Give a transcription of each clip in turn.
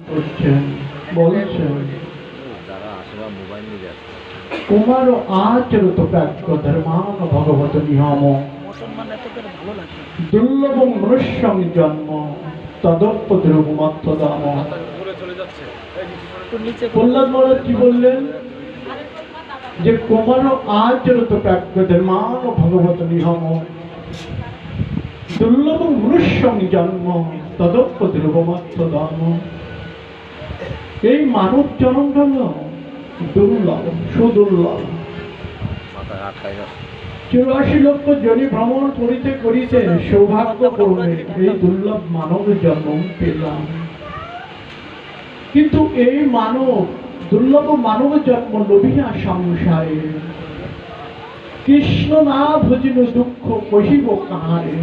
করছেন বলছেন কুমার আচরত প্রাজ্ঞ ধর্মান ভগবত নিয়ম দুর্লভ মনুষ্যং জন্ম তদপ্য দ্রবমত্ত দাম। প্রহ্লাদ মহারাজ কি বললেন? যে কুমার আচরত প্রাজ্ঞ ধর্মান ভগবত নিয়ম দুর্লভ মনুষ্যং জন্ম তদপ্য দ্রবমত্ত দাম। এই মানব জন্মটা দুর্লভ, সুদুর্লভ। 84 লক্ষ জনি ভ্রমণ করিতে করিতে সৌভাগ্য করবে এই দুর্লভ মানব জন্ম পেলাম। কিন্তু এই মানব দুর্লভ মানব জন্ম লোভিয়া সংসারে কৃষ্ণ না ভজিল দুঃখ কহিব কাহারে।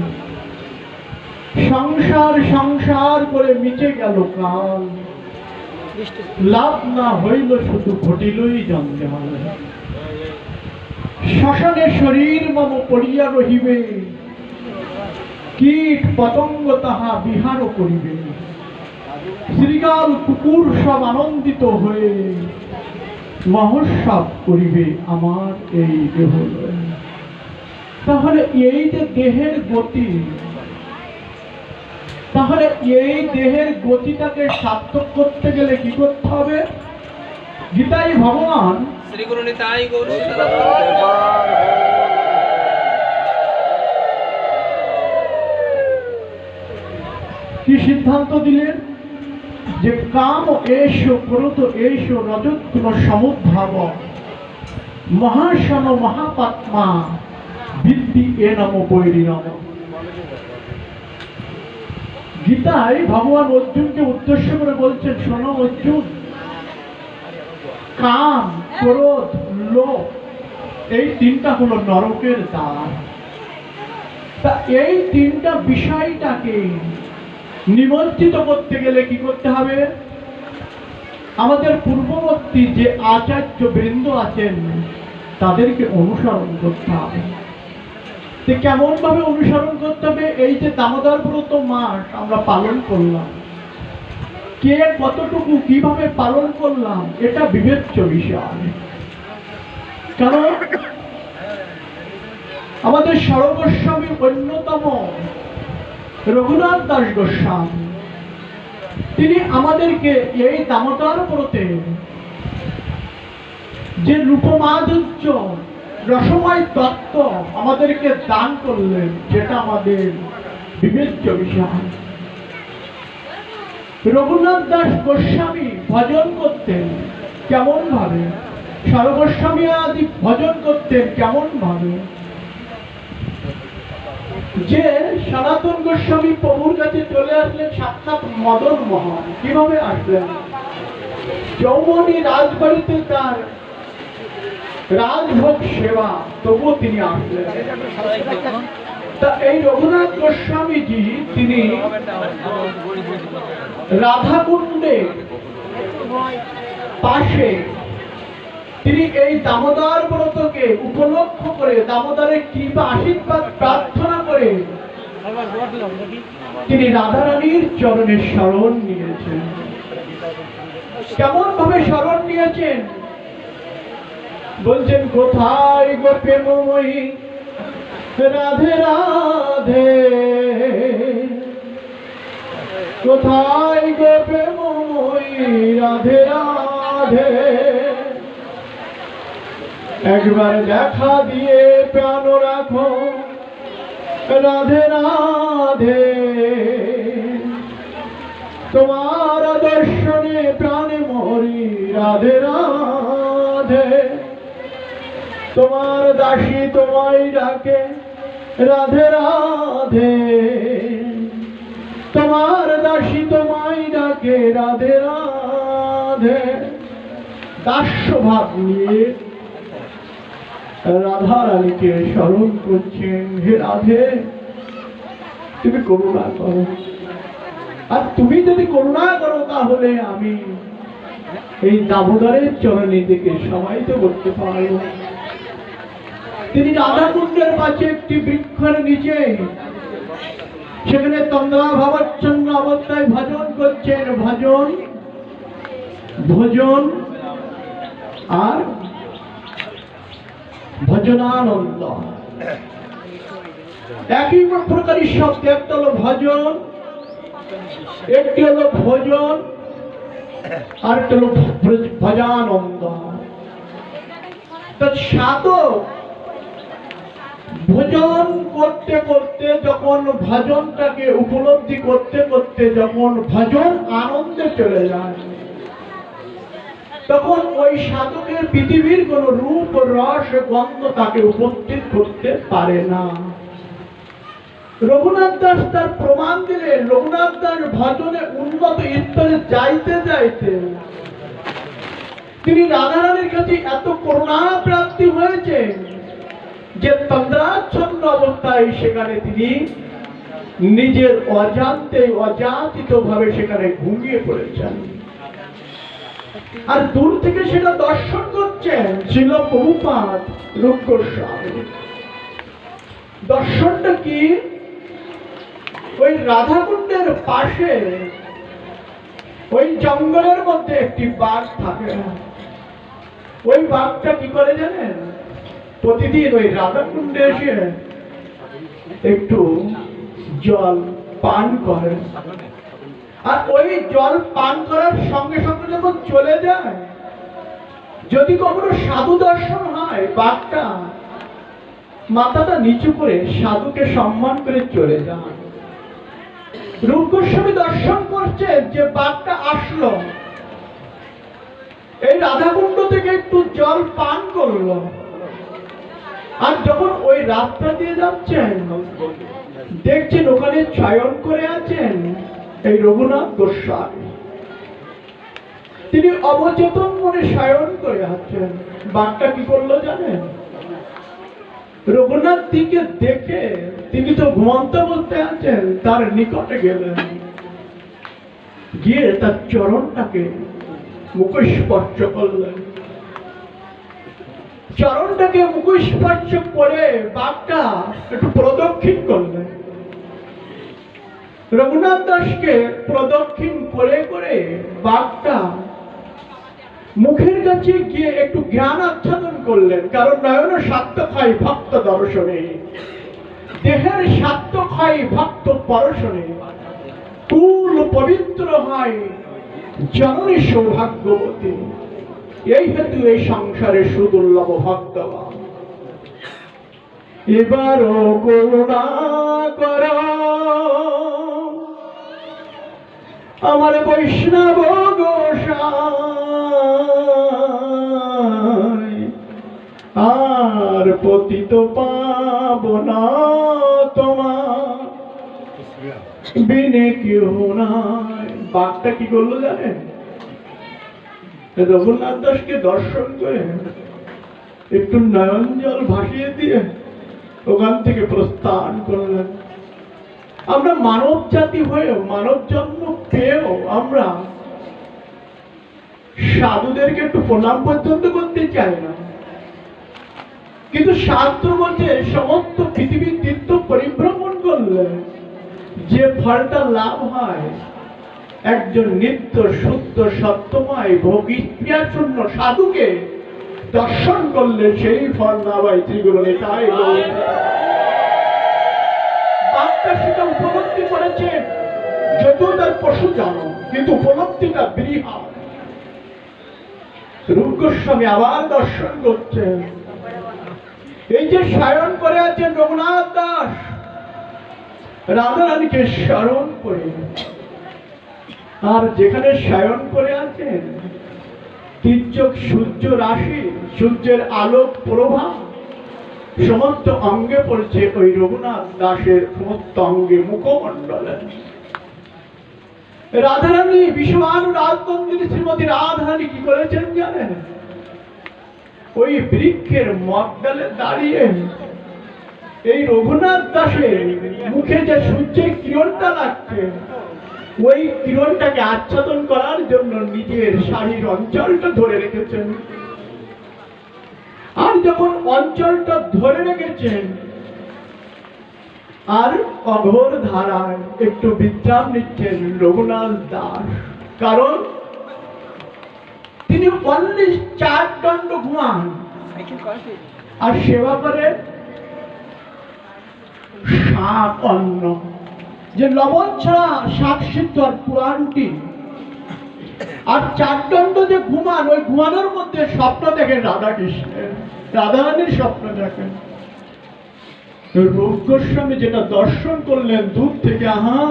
সংসার সংসার করে মিটে গেল কাল, লাভ না হইল শুধু ঘটিলই জঞ্জাল। শ্মশানে শরীর মম পড়িয়া রহিবে, কীট পতঙ্গ তাহা বিহার করিবে। শ্রীগাল কুকুর সব আনন্দিত হয়ে মহোৎসব করিবে আমার এই দেহ। তাহলে এই যে দেহের গতি, তাহলে এই দেহের গতিটাকে সার্থক করতে গেলে কি করতে হবে? গীতায় ভগবান কি সিদ্ধান্ত দিলেন? যে কাম এসো ক্রোধ এসো রজোগুণ সমুদ্ভাব মহাশন মহাপাত্মা বিদ্ধি এ নম বৈরী নম। গীতায় ভগবান অর্জুনকে উদ্দেশ্য করে বলছেন, শোনো অর্জুন, কাম ক্রোধ লোভ এই তিনটা হলো নরকের দ্বার। তা এই তিনটা বিষয়টাকে নিমজ্জিত করতে গেলে কি করতে হবে? আমাদের পূর্ববর্তী যে আচার্য বৃন্দ আছেন তাদেরকে অনুসরণ করতে হবে। কেমন ভাবে অনুসরণ করতে হবে? এই যে দামোদর ব্রত মাস আমরা পালন করলাম, কে কতটুকু কিভাবে পালন করলাম এটা বিবেচ্য বিষয়। কারণ আমাদের সর্বস্বামী অন্যতম রঘুনাথ দাস গোস্বামী, তিনি আমাদেরকে এই দামোদর ব্রতে যে রূপমাধুর্য রসময় তত্ত্ব আমাদেরকে দান করলেন, যেটা আমাদের বিবেচ্য বিষয়। রঘুনাথ দাস গোস্বামী ভজন করতেন কেমন ভাবে? সর্বস্বামী আদি ভজন করতেন কেমন ভাবে? যে সনাতন গোস্বামী প্রভুর কাছে চলে আসলেন সাক্ষাৎ মদন মোহন, কিভাবে আসলেন? যৌবনী রাজবাড়িতে তার রাজভোগ সেবা, তবুও তিনি আসলেন। তা এই রঘুনাথ গোস্বামীজি তিনি রাধাকুণ্ডের পাশে তিনি এই দামোদর ব্রতকে উপলক্ষ করে দামোদরের কৃপা আশীর্বাদ প্রার্থনা করে তিনি রাধারানীর চরণে শরণ নিয়েছেন। কেমন ভাবে শরণ নিয়েছেন? বলছেন, কোথায় গো প্রেমময়ী রাধে রাধে, কোথায় গো প্রেমময়ী রাধে রাধে, একবার দেখা দিয়ে প্রাণ রাখো রাধে রাধে, তোমার দর্শনে প্রাণে মরি রাধে রাধে, তোমার দাসী তোমায় ডাকে রাধে রাধে, তোমার দাসী তোমায় ডাকে রাধে রাধে। দাস্য ভাব নিয়ে রাধা রানীকে স্মরণ করছেন, হে রাধে তুমি করুণা করো, আর তুমি যদি করুণা করো তাহলে আমি এই দামোদরের চরণে দিকে সমাহিত করতে পারবো। তিনি রাধাকুণ্ডের পাশে একটি বৃক্ষের নিচে সেখানে তন্দ্রা ভাবাচ্ছন্ন অবস্থায় ভজন করছেন। ভজন ভজন আর ভজনানন্দ একই প্রকারই শব্দ। একটা হলো ভজন, একটি হলো ভোজন, আর একটা হলো ভজানন্দ। সাধক ভজন করতে করতে যখন ভজনটাকে উপলব্ধি করতে করতে যখন ভজন আনন্দে চলে যায়, তখন ওই সাধকের পৃথিবীর কোন রূপ রস গন্ধ তাকে উপস্থিত করতে পারে না। রঘুনাথ দাস তার প্রমাণ দিলেন। রঘুনাথ দাস ভজনে উন্নত স্তরে যাইতে যাইতে তিনি রাধারানীর কাছে এত করুণা প্রাপ্তি হয়েছে যে তন্দ্রাচ্ছন্ন অবস্থায় সেখানে তিনি নিজের অজান্তে অযাচিত ভাবে সেখানে ঘুমিয়ে পড়েছেন। আর দূর থেকে সেটা দর্শন করছেন ছিল প্রভুপাদ রূপ গোস্বামী। দর্শনটা কি? ওই রাধাকুণ্ডের পাশে ওই জঙ্গলের মধ্যে একটি বাঘ থাকে। ওই বাঘটা কি করে জানেন? প্রতিদিন ওই রাধাকুণ্ডে এসে একটু জল পান করে, আর ওই জল পান করার সঙ্গে সঙ্গে যখন চলে যায়, যদি কখনো সাধু দর্শন হয়, বাঘটা মাথাটা নিচু করে সাধুকে সম্মান করে চলে যায়। রূপ গোস্বামী দর্শন করছে যে বাঘটা আসলো, এই রাধাকুণ্ড থেকে একটু জল পান করলো, আর যখন ওই রাস্তা দিয়ে যাচ্ছেন দেখছেন ওখানে শয়ন করে আছেন এই রঘুনাথ গোস্বামী। তিনি অবচেতন মনে শয়ন করে আছেন। বাঘটা কি করলো জানেন? রঘুনাথ দিকে দেখে, তিনি তো ঘুমন্ত বলতে আছেন, তার নিকটে গেলেন, গিয়ে তার চরণটাকে মুখস্পর্শ করলেন। চরণটাকে মুখস্পর্শ করে বাঘটা একটু প্রদক্ষিণ করলেন। রঘুনাথ দাসকে প্রদক্ষিণ করে করে বাঘটা মুখের কাছে গিয়ে একটু জ্ঞান আচ্ছাদন করলেন। কারণ নয়ন সাত্যক্ষয় ভক্ত দর্শনে, দেহের সাত্যক্ষয় ভক্ত পরশনে, কুল পবিত্র হয় জননী সৌভাগ্যবতী। এই হেতু এই সংসারে সুদুর্লভ ভক্তগণ। এবারও করুণা কর আমার বৈষ্ণব গোসাই, আর পতিত পাবনা তোমার বিনে কেউ নাই। বাঘটা কি করলো জানেন? রঘুনাথ দাসকে দর্শন করে একটু নয়ন জল ভাসিয়ে দিয়ে ওখান থেকে প্রস্থান করলেন। আমরা মানব জাতি হয়েও, মানব জন্ম পেয়েও আমরা সাধুদেরকে একটু প্রণাম পর্যন্ত করতে চাই না। কিন্তু শাস্ত্র বলছে সমস্ত পৃথিবীর তীর্থ পরিভ্রমণ করলে যে ফলটা লাভ হয়, একজন নিত্য শুদ্ধ সত্যময় ভোগী ক্রিয়াশূন্য সাধুকে দর্শন করলে সেই ফল লাভ হয়। শ্রীগুরু নিতাই গৌর। বাঘটা সেটা উপলব্ধি করেছে, যদিও তার পশু জানো, কিন্তু উপলব্ধিটা বৃহৎ। রূপ গোস্বামী আবার দর্শন করছেন। এই যে শয়ন করে আছেন রঘুনাথ দাস, রাধারানীকে স্মরণ করে, আর যেখানে শয়ন করে আছেন তির্যক সূর্য রাশি, সূর্যের আলোক প্রভা সমস্ত অঙ্গে পড়ছে ওই রঘুনাথ দাসের সমস্ত অঙ্গে, মুখমণ্ডলে। রাধারানী বিশ্বভানু রাজতন্ত্রী শ্রীমতী রাধারানী কি করেছেন জানেন? ওই বৃক্ষের মগডালে দাঁড়িয়ে এই রঘুনাথ দাসের মুখে যে সূর্যের কিরণটা লাগছে, ওই কিরণটাকে আচ্ছাদন করার জন্য নিজের শাড়ির অঞ্চলটা ধরে রেখেছেন। আর যখন অঞ্চলটা ধরে রেখেছেন, আর অঘোর ধারায় একটু বিশ্রাম নিচ্ছেন রঘুনাথ দাস। কারণ তিনি অনলি 4 দণ্ড ঘুমান আর সেবা করে শাক অন্ন, যে লবণ ছাড়া শাক সিদ্ধ আর পোড়া রুটি। আর 4 দণ্ড যে ঘুমান, ওই ঘুমানোর মধ্যে স্বপ্ন দেখেন রাধা কৃষ্ণের, রাধারানীর স্বপ্ন দেখেন। রূপ গোস্বামী যেটা দর্শন করলেন দূর থেকে, আহা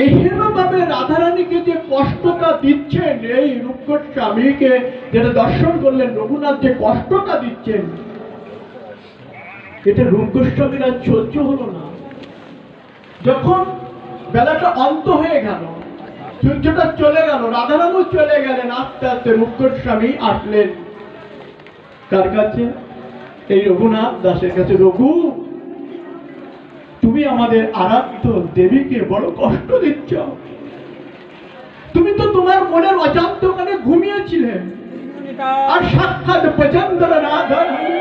এহেন ভাবে রাধারানীকে যে কষ্টটা দিচ্ছেন, এই রূপ গোস্বামীকে যেটা দর্শন করলেন রঘুনাথ যে কষ্টটা দিচ্ছেন, এটা রূপ গোস্বামীর আর সহ্য হলো না। যখন বেলাটা অন্ত হয়ে গেল, সূর্যটা চলে গেল, রাধারানও চলে গেলেন, আস্তে আস্তে রূপ গোস্বামী আসলেন কার কাছে? এই রঘুনাথ দাসের কাছে। রঘু, তুমি আমাদের আরাধ্য দেবীকে বড় কষ্ট দিচ্ছ। তুমি তো তোমার মনের অজান্তকালে ঘুমিয়েছিলে, আর সাক্ষাৎ প্রচন্ডর রাধারানী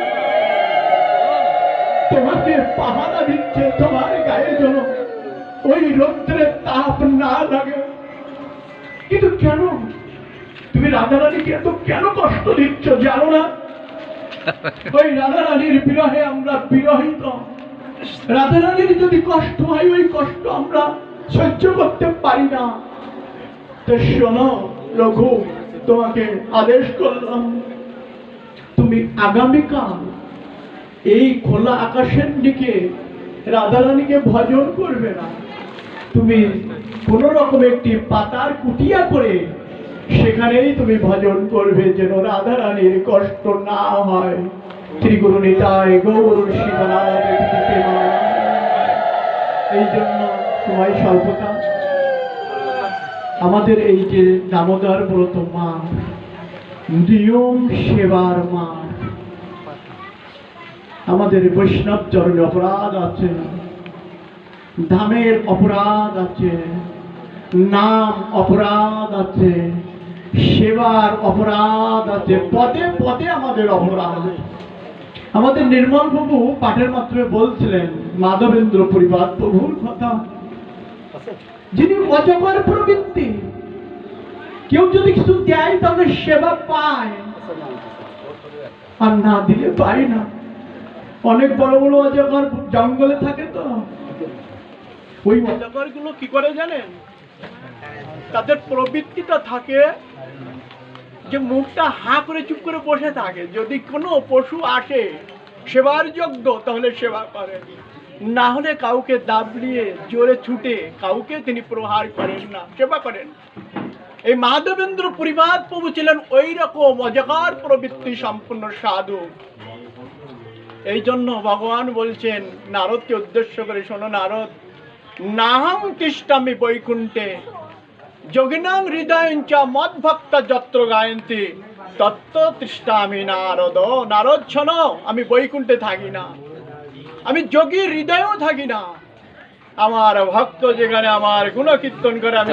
তোমাকে পাহারা দিচ্ছে, তোমার গায়ে যেন ওই রৌদ্রের তাপ না লাগে। কিন্তু কেন তুমি রাধারানীকে এত কেন কষ্ট দিচ্ছ জানো না? ওই রাধারানীর বিরহে আমরা বিরহিত। রাধারানীর যদি কষ্ট হয়, ওই কষ্ট আমরা সহ্য করতে পারি না। তো শোনো রঘু, তোমাকে আদেশ করলাম, তুমি আগামীকাল এই খোলা আকাশের দিকে রাধারানীকে ভজন করবে না। তুমি কোন রকম একটি পাতার কুটিয়া করে সেখানেই তুমি ভজন করবে, যেন রাধারানীর কষ্ট না হয়। শ্রী গুরু নিতাই গৌর শিবনাথ। এই জন্য তোমায় সর্বদা আমাদের এই যে দামোদর ব্রত মা, নিয়ম সেবার মা, আমাদের বৈষ্ণব চরণে অপরাধ আছে, ধামের অপরাধ আছে, নাম অপরাধ আছে, সেবার অপরাধ আছে, পদে পদে আমাদের অপরাধ। আমাদের নির্মল প্রভু পাঠের মাধ্যমে বলছিলেন মাধবেন্দ্র পরিবার প্রভুর কথা, যিনি অজগর প্রবৃত্তি। কেউ যদি কিছু দেয় তাহলে সেবা পায়, আর না দিলে পায় না। অনেক বড় বড় অজগর জঙ্গলে থাকে, তো ওই অজগর গুলো কি করে জানেন? তাদের প্রবৃত্তিটা থাকে যে মুখটা হা করে চুপ করে বসে থাকে। যদি কোনো পশু আসে সেবার যোগ্য তাহলে সেবা করেন, না হলে কাউকে দাবলিয়ে জোরে ছুটে কাউকে তিনি প্রহার করেন না, সেবা করেন। এই মাধবেন্দ্র পরিবার প্রভু ছিলেন ওই রকম অজগর প্রবৃত্তি সম্পূর্ণ সাধু। এই জন্য ভগবান বলছেন নারদকে উদ্দেশ্য করে, শোনো নারদ, নাহং তিষ্ঠামি বৈকুণ্ঠে যোগিনাং হৃদয়ঞ্চ মদ্ভক্ত যত্র গায়ন্তি তত্ত্ব তিষ্ঠামি নারদ। নারদ শোনো, আমি বৈকুণ্ঠে থাকি না, আমি যোগীর হৃদয়েও থাকি না। আমার ভক্ত যেখানে আমার গুণকীর্তন করে, আমি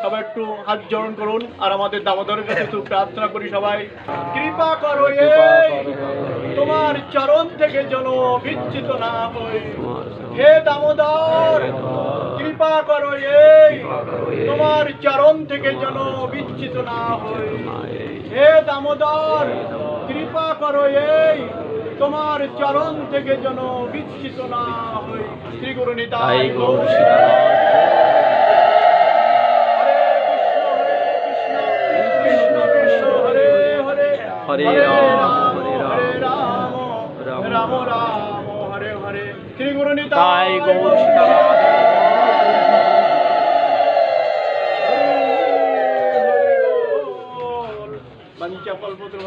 সবাই একটু হাত জোড়ন করুন আর আমাদের দামোদরের কাছে একটু প্রার্থনা করি। সবাই কৃপা করো, তোমার চরণ থেকে যেন বিচ্যুত না হই। হে দামোদর, কৃপা করো, তোমার চরণ থেকে যেন বিচ্যুত না হই। হে দামোদর, কৃপা করো, তোমার চরণ থেকে যেন বিচ্যুত না হই। শ্রী গুরু নিতাই গৌর হরে রাম রাম রাম হরে হরে। শ্রী গুরু তাই নিতাই গৌর পঞ্চকল্পতরু